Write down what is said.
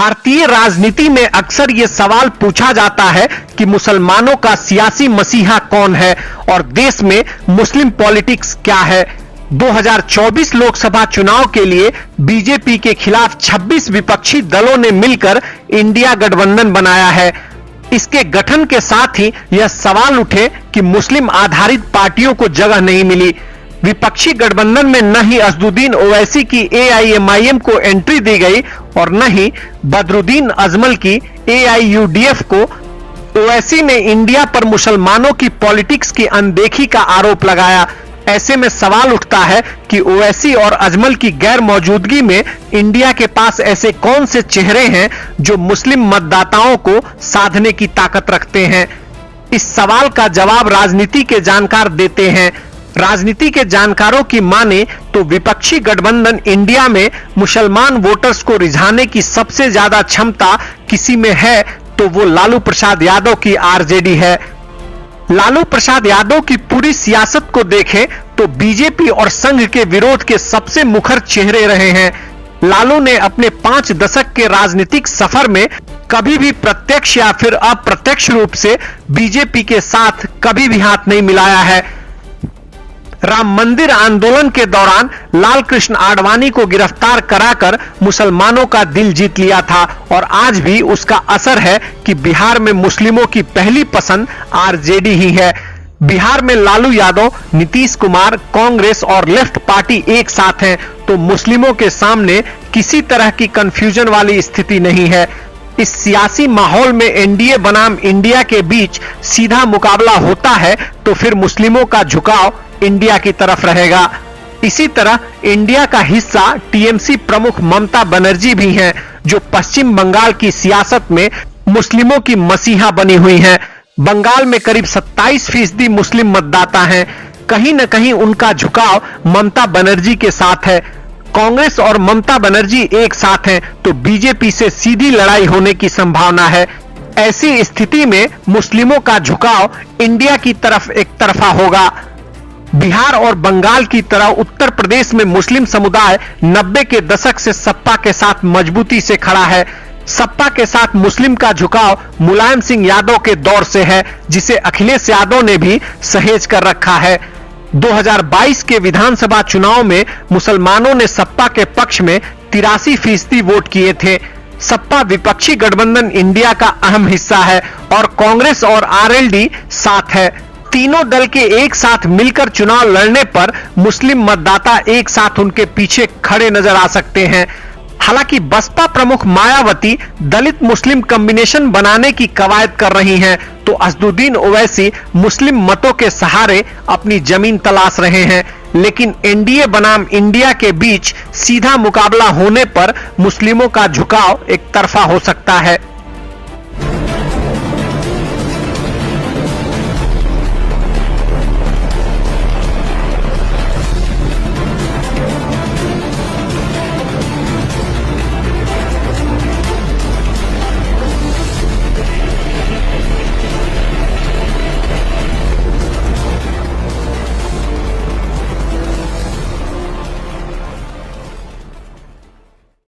भारतीय राजनीति में अक्सर यह सवाल पूछा जाता है कि मुसलमानों का सियासी मसीहा कौन है और देश में मुस्लिम पॉलिटिक्स क्या है। 2024 लोकसभा चुनाव के लिए बीजेपी के खिलाफ 26 विपक्षी दलों ने मिलकर इंडिया गठबंधन बनाया है। इसके गठन के साथ ही यह सवाल उठे कि मुस्लिम आधारित पार्टियों को जगह नहीं मिली। विपक्षी गठबंधन में न ही असदुद्दीन ओवैसी की एआईएमआईएम को एंट्री दी गई और न ही बदरुद्दीन अजमल की एआईयूडीएफ को। ओवैसी ने इंडिया पर मुसलमानों की पॉलिटिक्स की अनदेखी का आरोप लगाया। ऐसे में सवाल उठता है कि ओवैसी और अजमल की गैर मौजूदगी में इंडिया के पास ऐसे कौन से चेहरे हैं जो मुस्लिम मतदाताओं को साधने की ताकत रखते हैं। इस सवाल का जवाब राजनीति के जानकार देते हैं। राजनीति के जानकारों की माने तो विपक्षी गठबंधन इंडिया में मुसलमान वोटर्स को रिझाने की सबसे ज्यादा क्षमता किसी में है तो वो लालू प्रसाद यादव की आरजेडी है। लालू प्रसाद यादव की पूरी सियासत को देखें तो बीजेपी और संघ के विरोध के सबसे मुखर चेहरे रहे हैं। लालू ने अपने 5 दशक के राजनीतिक सफर में कभी भी प्रत्यक्ष या फिर अप्रत्यक्ष रूप से बीजेपी के साथ कभी भी हाथ नहीं मिलाया है। राम मंदिर आंदोलन के दौरान लाल कृष्ण आडवाणी को गिरफ्तार कराकर मुसलमानों का दिल जीत लिया था और आज भी उसका असर है कि बिहार में मुस्लिमों की पहली पसंद आरजेडी ही है। बिहार में लालू यादव, नीतीश कुमार, कांग्रेस और लेफ्ट पार्टी एक साथ हैं तो मुस्लिमों के सामने किसी तरह की कंफ्यूजन वाली स्थिति नहीं है। इस सियासी माहौल में एनडीए बनाम इंडिया के बीच सीधा मुकाबला होता है तो फिर मुस्लिमों का झुकाव इंडिया की तरफ रहेगा। इसी तरह इंडिया का हिस्सा टीएमसी प्रमुख ममता बनर्जी भी हैं, जो पश्चिम बंगाल की सियासत में मुस्लिमों की मसीहा बनी हुई हैं। बंगाल में करीब 27% मुस्लिम मतदाता हैं। कहीं न कहीं उनका झुकाव ममता बनर्जी के साथ है। कांग्रेस और ममता बनर्जी एक साथ हैं तो बीजेपी से सीधी लड़ाई होने की संभावना है। ऐसी स्थिति में मुस्लिमों का झुकाव इंडिया की तरफ एक तरफा होगा। बिहार और बंगाल की तरह उत्तर प्रदेश में मुस्लिम समुदाय 90 के दशक से सपा के साथ मजबूती से खड़ा है। सपा के साथ मुस्लिम का झुकाव मुलायम सिंह यादव के दौर से है, जिसे अखिलेश यादव ने भी सहेज कर रखा है। 2022 के विधानसभा चुनाव में मुसलमानों ने सपा के पक्ष में 83% वोट किए थे। सपा विपक्षी गठबंधन इंडिया का अहम हिस्सा है और कांग्रेस और आरएलडी साथ है। तीनों दल के एक साथ मिलकर चुनाव लड़ने पर मुस्लिम मतदाता एक साथ उनके पीछे खड़े नजर आ सकते हैं। हालांकि बसपा प्रमुख मायावती दलित मुस्लिम कॉम्बिनेशन बनाने की कवायद कर रही हैं, तो असदुद्दीन ओवैसी मुस्लिम मतों के सहारे अपनी जमीन तलाश रहे हैं। लेकिन एनडीए बनाम इंडिया के बीच सीधा मुकाबला होने पर मुस्लिमों का झुकाव एक तरफा हो सकता है।